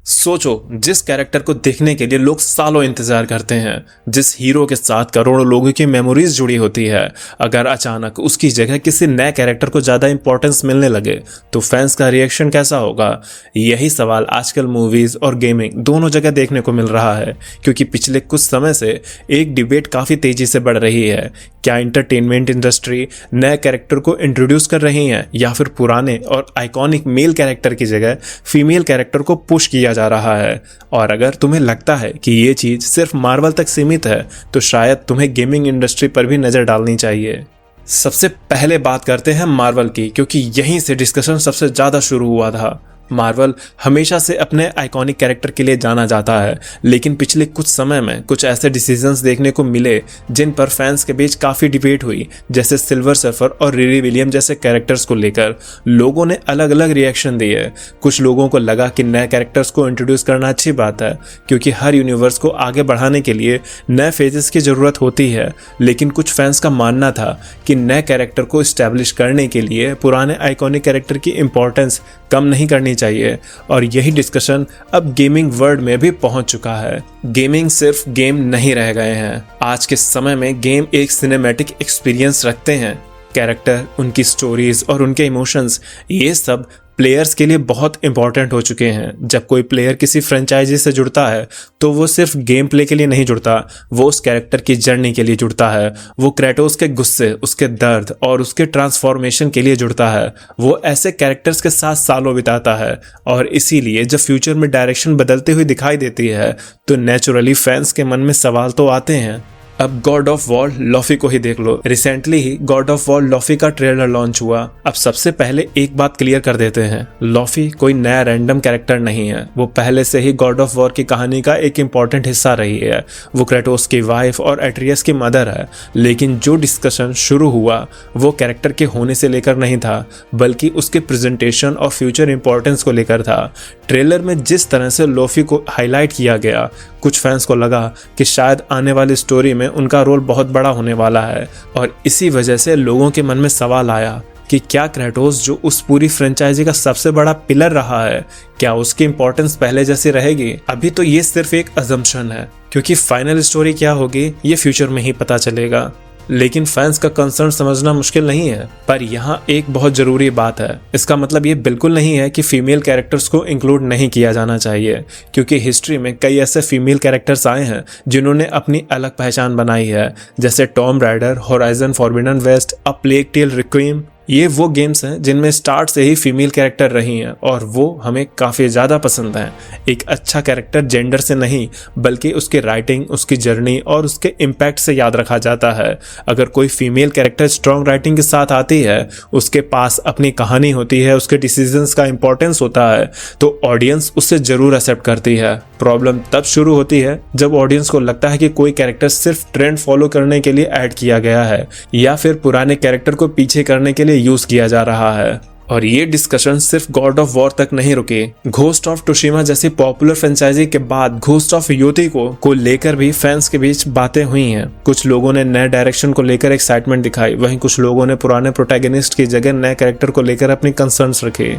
सोचो, जिस कैरेक्टर को देखने के लिए लोग सालों इंतजार करते हैं, जिस हीरो के साथ करोड़ों लोगों की मेमोरीज जुड़ी होती है, अगर अचानक उसकी जगह किसी नए कैरेक्टर को ज्यादा इंपॉर्टेंस मिलने लगे तो फैंस का रिएक्शन कैसा होगा? यही सवाल आजकल मूवीज और गेमिंग दोनों जगह देखने को मिल रहा है, क्योंकि पिछले कुछ समय से एक डिबेट काफी तेजी से बढ़ रही है। क्या इंटरटेनमेंट इंडस्ट्री नए कैरेक्टर को इंट्रोड्यूस कर रही है, या फिर पुराने और आइकॉनिक मेल कैरेक्टर की जगह फीमेल कैरेक्टर को पुश किया जा रहा है? और अगर तुम्हें लगता है कि ये चीज सिर्फ मार्वल तक सीमित है, तो शायद तुम्हें गेमिंग इंडस्ट्री पर भी नजर डालनी चाहिए। सबसे पहले बात करते हैं मार्वल की, क्योंकि यहीं से डिस्कशन सबसे ज्यादा शुरू हुआ था। मार्वल हमेशा से अपने आइकॉनिक कैरेक्टर के लिए जाना जाता है, लेकिन पिछले कुछ समय में कुछ ऐसे डिसीजंस देखने को मिले जिन पर फैंस के बीच काफ़ी डिबेट हुई, जैसे सिल्वर सर्फर और रिरी विलियम जैसे कैरेक्टर्स को लेकर लोगों ने अलग अलग रिएक्शन दिए। कुछ लोगों को लगा कि नए कैरेक्टर्स को इंट्रोड्यूस करना अच्छी बात है, क्योंकि हर यूनिवर्स को आगे बढ़ाने के लिए नए फेजेस की ज़रूरत होती है, लेकिन कुछ फैंस का मानना था कि नए कैरेक्टर को इस्टेब्लिश करने के लिए पुराने आइकॉनिक कैरेक्टर की इंपॉर्टेंस कम नहीं करनी चाहिए। और यही डिस्कशन अब गेमिंग वर्ल्ड में भी पहुंच चुका है। गेमिंग सिर्फ गेम नहीं रह गए हैं। आज के समय में गेम एक सिनेमैटिक एक्सपीरियंस रखते हैं। कैरेक्टर, उनकी स्टोरीज और उनके इमोशंस, ये सब प्लेयर्स के लिए बहुत इंपॉर्टेंट हो चुके हैं। जब कोई प्लेयर किसी फ्रेंचाइजी से जुड़ता है तो वो सिर्फ गेम प्ले के लिए नहीं जुड़ता, वो उस कैरेक्टर की जर्नी के लिए जुड़ता है। वो क्रेटोस के गुस्से, उसके दर्द और उसके ट्रांसफॉर्मेशन के लिए जुड़ता है। वो ऐसे कैरेक्टर्स के साथ सालों बिताता है, और इसीलिए जब फ्यूचर में डायरेक्शन बदलती हुई दिखाई देती है तो नेचुरली फैंस के मन में सवाल तो आते हैं। अब गॉड ऑफ वॉर लॉफी को ही देख लो। रिसेंटली ही गॉड ऑफ वॉर लॉफी का ट्रेलर लॉन्च हुआ। अब सबसे पहले एक बात क्लियर कर देते हैं, लॉफी कोई नया रैंडम कैरेक्टर नहीं है। वो पहले से ही गॉड ऑफ वॉर की कहानी का एक इम्पॉर्टेंट हिस्सा रही है। वो क्रेटोस की वाइफ और एट्रियस की मदर है। लेकिन जो डिस्कशन शुरू हुआ वो कैरेक्टर के होने से लेकर नहीं था, बल्कि उसके प्रेजेंटेशन और फ्यूचर इंपॉर्टेंस को लेकर था। ट्रेलर में जिस तरह से लॉफी को हाईलाइट किया गया, कुछ फैंस को लगा कि शायद आने वाली स्टोरी में उनका रोल बहुत बड़ा होने वाला है, और इसी वजह से लोगों के मन में सवाल आया कि क्या क्रेटोस, जो उस पूरी फ्रेंचाइजी का सबसे बड़ा पिलर रहा है, क्या उसकी इंपॉर्टेंस पहले जैसी रहेगी? अभी तो ये सिर्फ एक अजम्पशन है, क्योंकि फाइनल स्टोरी क्या होगी ये फ्यूचर में ही पता चलेगा। लेकिन फैंस का कंसर्न समझना मुश्किल नहीं है। पर यहाँ एक बहुत जरूरी बात है, इसका मतलब ये बिल्कुल नहीं है कि फीमेल कैरेक्टर्स को इंक्लूड नहीं किया जाना चाहिए, क्योंकि हिस्ट्री में कई ऐसे फीमेल कैरेक्टर्स आए हैं जिन्होंने अपनी अलग पहचान बनाई है, जैसे Tomb Raider, Horizon Forbidden West, A Plague Tale Requiem. ये वो गेम्स हैं जिनमें स्टार्ट से ही फीमेल कैरेक्टर रही हैं, और वो हमें काफ़ी ज़्यादा पसंद हैं। एक अच्छा कैरेक्टर जेंडर से नहीं, बल्कि उसकी राइटिंग, उसकी जर्नी और उसके इम्पैक्ट से याद रखा जाता है। अगर कोई फीमेल कैरेक्टर स्ट्रॉन्ग राइटिंग के साथ आती है, उसके पास अपनी कहानी होती है, उसके डिसीजंस का इंपॉर्टेंस होता है, तो ऑडियंस उसे ज़रूर एक्सेप्ट करती है। प्रॉब्लम तब शुरू होती है जब ऑडियंस को लगता है कि कोई कैरेक्टर सिर्फ ट्रेंड फॉलो करने के लिए ऐड किया गया है, या फिर पुराने कैरेक्टर को पीछे करने के लिए यूज किया जा रहा है। और ये डिस्कशन सिर्फ गॉड ऑफ वॉर तक नहीं रुकी। घोस्ट ऑफ टोशिमा जैसी पॉपुलर फ्रेंचाइजी के बाद घोस्ट ऑफ योतिको को लेकर भी फैंस के बीच बातें हुई हैं। कुछ लोगों ने नए डायरेक्शन को लेकर एक्साइटमेंट दिखाई, वहीं कुछ लोगों ने पुराने प्रोटैगनिस्ट की जगह नए कैरेक्टर को लेकर अपनी कंसर्न्स रखे।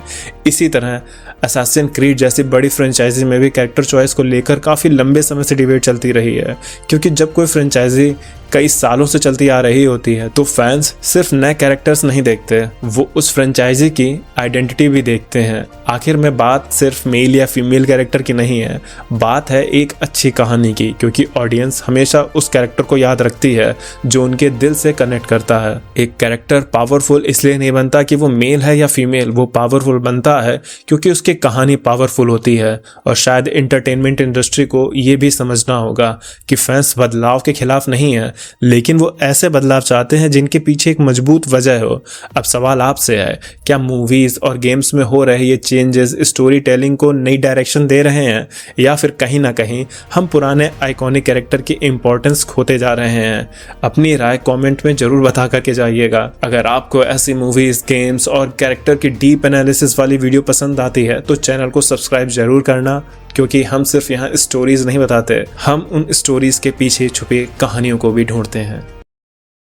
इसी तरह असैसिन क्रीड जैसी बड़ी फ्रेंचाइजी में भी कैरेक्टर चॉइस को लेकर काफी लंबे समय से डिबेट चलती रही है, क्योंकि जब कोई फ्रेंचाइजी कई सालों से चलती आ रही होती है तो फैंस सिर्फ नए कैरेक्टर्स नहीं देखते, वो उस फ्रेंचाइजी की आइडेंटिटी भी देखते हैं। आखिर में बात सिर्फ मेल या फीमेल कैरेक्टर की नहीं है, बात है एक अच्छी कहानी की, क्योंकि ऑडियंस हमेशा उस कैरेक्टर को याद रखती है जो उनके दिल से कनेक्ट करता है। एक कैरेक्टर पावरफुल इसलिए नहीं बनता कि वो मेल है या फीमेल, वो पावरफुल बनता है क्योंकि उसकी कहानी पावरफुल होती है। और शायद एंटरटेनमेंट इंडस्ट्री को ये भी समझना होगा कि फैंस बदलाव के खिलाफ नहीं है, लेकिन वो ऐसे बदलाव चाहते हैं जिनके पीछे एक मजबूत वजह हो। अब सवाल आपसे है, क्या मूवीज और गेम्स में हो रहे ये चेंजेस स्टोरी टेलिंग को नई डायरेक्शन दे रहे हैं, या फिर कहीं ना कहीं हम पुराने आइकॉनिक कैरेक्टर की इंपॉर्टेंस खोते जा रहे हैं? अपनी राय कमेंट में जरूर बता करके जाइएगा। अगर आपको ऐसी मूवीज, गेम्स और कैरेक्टर की डीप एनालिसिस वाली वीडियो पसंद आती है तो चैनल को सब्सक्राइब जरूर करना, क्योंकि हम सिर्फ यहाँ स्टोरीज नहीं बताते, हम उन स्टोरीज के पीछे छुपी कहानियों को भी ढूंढते हैं।